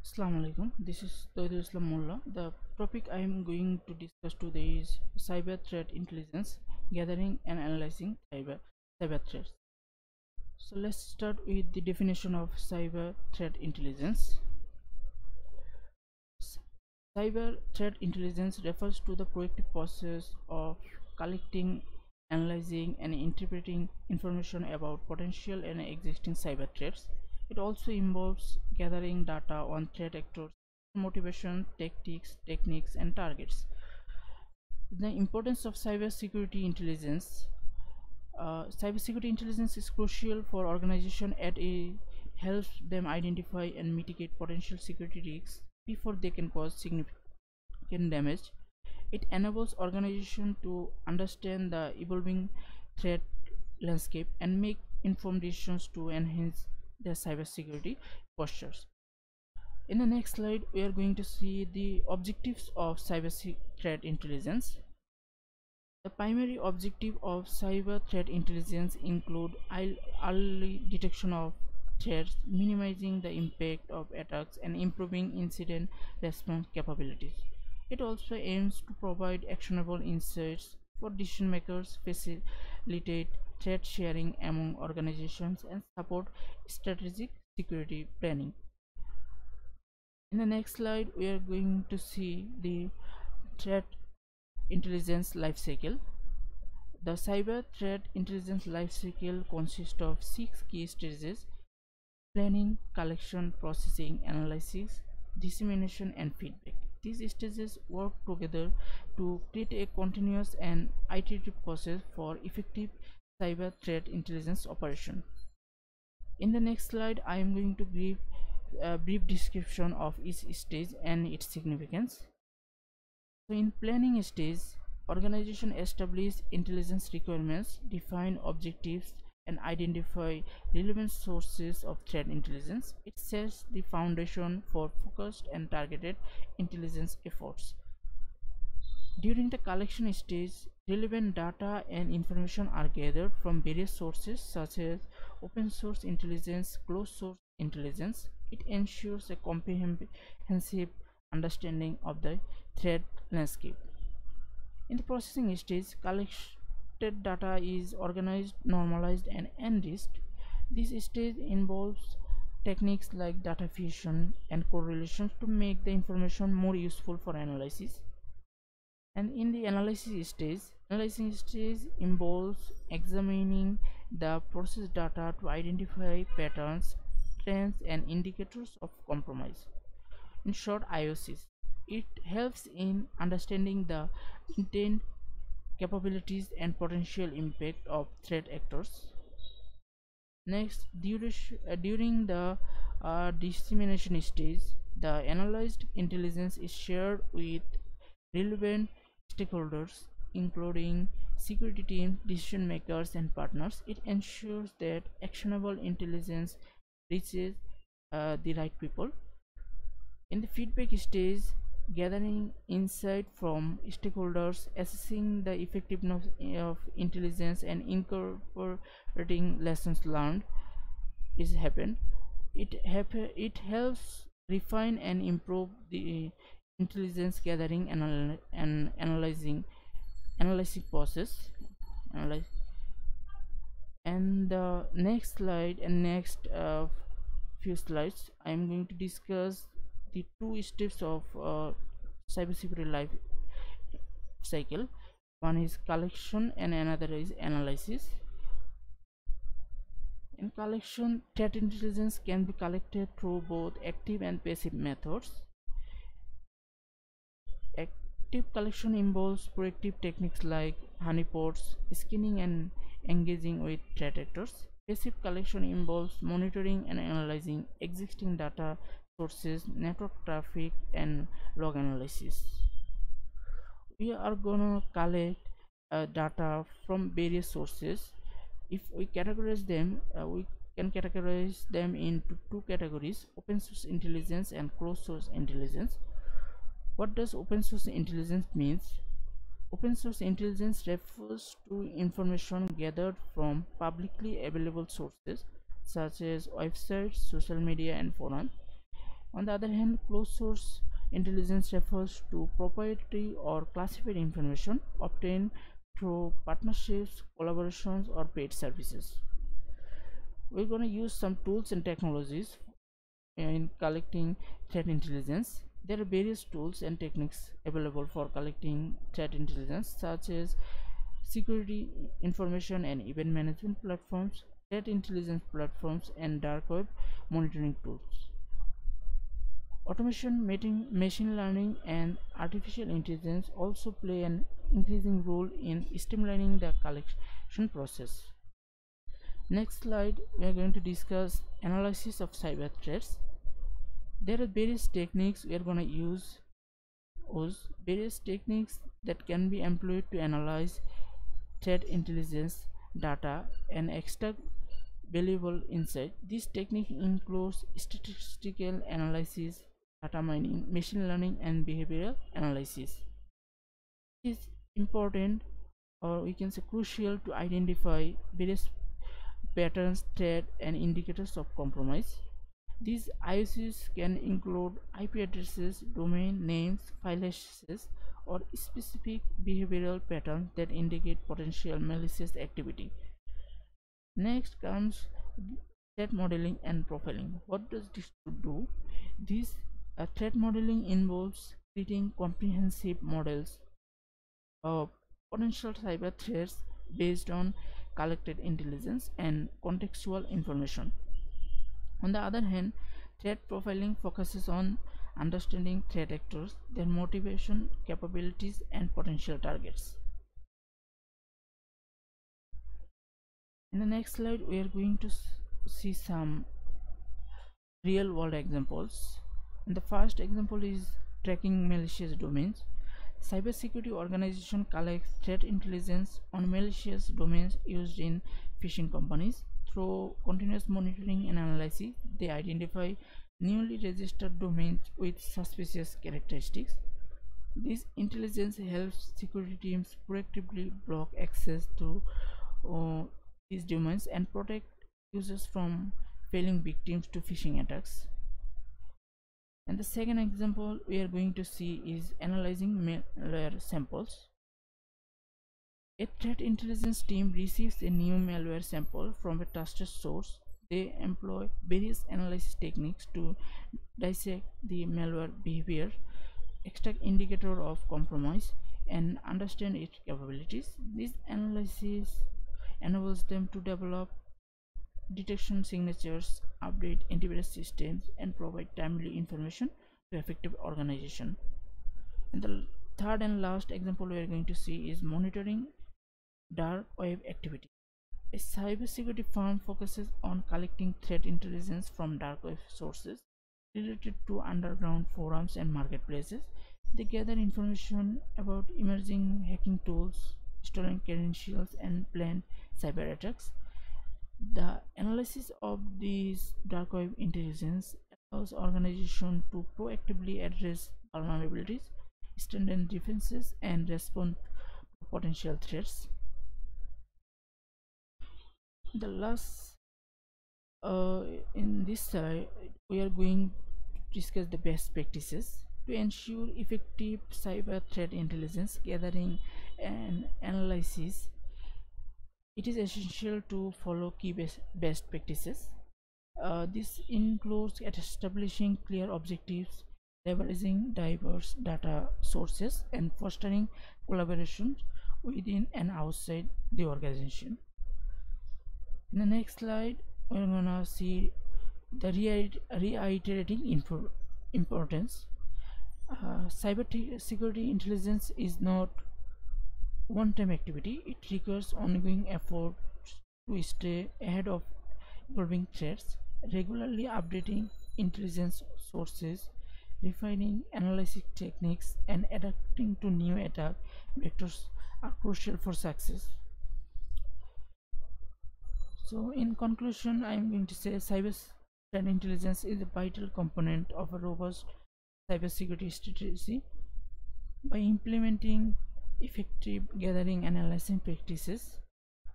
Assalamu alaikum. This is Toidul Islam Mullah. The topic I am going to discuss today is cyber threat intelligence, gathering and analyzing cyber threats. So let's start with the definition of cyber threat intelligence. Cyber threat intelligence refers to the proactive process of collecting, analyzing, and interpreting information about potential and existing cyber threats. It also involves gathering data on threat actors, motivation, tactics, techniques, and targets. The importance of cybersecurity intelligence. Cybersecurity intelligence is crucial for organizations as it helps them identify and mitigate potential security risks before they can cause significant damage. It enables organizations to understand the evolving threat landscape and make informed decisions to enhance their cybersecurity postures. In the next slide, we are going to see the objectives of cyber threat intelligence. The primary objective of cyber threat intelligence include early detection of threats, minimizing the impact of attacks, and improving incident response capabilities. It also aims to provide actionable insights for decision makers, facilitate threat sharing among organizations, and support strategic security planning. In the next slide, we are going to see the threat intelligence lifecycle. The cyber threat intelligence lifecycle consists of 6 key stages: planning, collection, processing, analysis, dissemination, and feedback. These stages work together to create a continuous and iterative process for effective cyber threat intelligence operation. In the next slide, I am going to give a brief description of each stage and its significance. So in planning stage, organization establish intelligence requirements, define objectives, and identify relevant sources of threat intelligence. It sets the foundation for focused and targeted intelligence efforts. During the collection stage, relevant data and information are gathered from various sources such as open source intelligence, closed source intelligence. It ensures a comprehensive understanding of the threat landscape. In the processing stage, collected data is organized, normalized, and enriched. This stage involves techniques like data fusion and correlations to make the information more useful for analysis. And in the analysis stage involves examining the processed data to identify patterns, trends, and indicators of compromise. In short, IOCs. It helps in understanding the intent, capabilities, and potential impact of threat actors. Next, during the dissemination stage, the analyzed intelligence is shared with relevant stakeholders, including security teams, decision makers, and partners. It ensures that actionable intelligence reaches the right people. In the feedback stage, gathering insight from stakeholders, assessing the effectiveness of intelligence, and incorporating lessons learned is happened. It helps refine and improve the intelligence gathering and analyzing process. And the next slide and next few slides, I am going to discuss the two steps of cybersecurity life cycle. One is collection and another is analysis. In collection, threat intelligence can be collected through both active and passive methods. Active collection involves proactive techniques like honeypots, scanning, and engaging with threat actors. Passive collection involves monitoring and analyzing existing data sources, network traffic, and log analysis. We are gonna collect data from various sources. If we categorize them, we can categorize them into two categories: open source intelligence and closed source intelligence. What does open source intelligence means? Open source intelligence refers to information gathered from publicly available sources such as websites, social media, and forums. On the other hand, closed source intelligence refers to proprietary or classified information obtained through partnerships, collaborations, or paid services. We're going to use some tools and technologies in collecting threat intelligence. There are various tools and techniques available for collecting threat intelligence, such as security information and event management platforms, threat intelligence platforms, and dark web monitoring tools. Automation, machine learning, and artificial intelligence also play an increasing role in streamlining the collection process. Next slide, we are going to discuss analysis of cyber threats. There are various techniques we are going to use. Various techniques that can be employed to analyze threat intelligence data and extract valuable insight. This technique includes statistical analysis, data mining, machine learning, and behavioral analysis. It is important, or we can say crucial, to identify various patterns, threat, and indicators of compromise. These IOCs can include IP addresses, domain names, file hashes, or specific behavioral patterns that indicate potential malicious activity. Next comes threat modeling and profiling. What does this do? This threat modeling involves creating comprehensive models of potential cyber threats based on collected intelligence and contextual information. On the other hand, threat profiling focuses on understanding threat actors, their motivation, capabilities, and potential targets. In the next slide, we are going to see some real world examples. And the first example is tracking malicious domains. Cybersecurity organization collects threat intelligence on malicious domains used in phishing companies. Through continuous monitoring and analysis, they identify newly registered domains with suspicious characteristics. This intelligence helps security teams proactively block access to these domains and protect users from falling victims to phishing attacks. And the second example we are going to see is analyzing malware samples. A threat intelligence team receives a new malware sample from a trusted source. They employ various analysis techniques to dissect the malware behavior, extract indicator of compromise, and understand its capabilities. This analysis enables them to develop detection signatures, update antivirus systems, and provide timely information to effective organization. And the third and last example we are going to see is monitoring dark web activity. A cybersecurity firm focuses on collecting threat intelligence from dark web sources related to underground forums and marketplaces. They gather information about emerging hacking tools, stolen credentials, and planned cyber attacks. The analysis of these dark web intelligence allows organizations to proactively address vulnerabilities, strengthen defenses, and respond to potential threats. The last in this slide, we are going to discuss the best practices to ensure effective cyber threat intelligence gathering and analysis. It is essential to follow key best practices. This includes establishing clear objectives, leveraging diverse data sources, and fostering collaboration within and outside the organization. In the next slide, we're gonna see the reiterating importance. Cyber security intelligence is not one-time activity. It requires ongoing effort to stay ahead of evolving threats, regularly updating intelligence sources, refining analysis techniques, and adapting to new attack vectors are crucial for success. So in conclusion, I am going to say cyber threat intelligence is a vital component of a robust cybersecurity strategy. By implementing effective gathering and analyzing practices,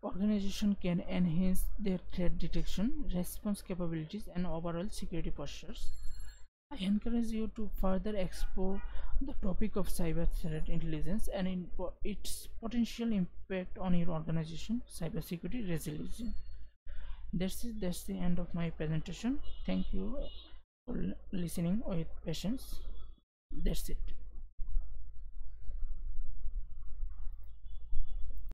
organizations can enhance their threat detection, response capabilities, and overall security postures. I encourage you to further explore the topic of cyber threat intelligence and its potential impact on your organization cybersecurity resilience. That's the end of my presentation. Thank you for listening with patience. That's it.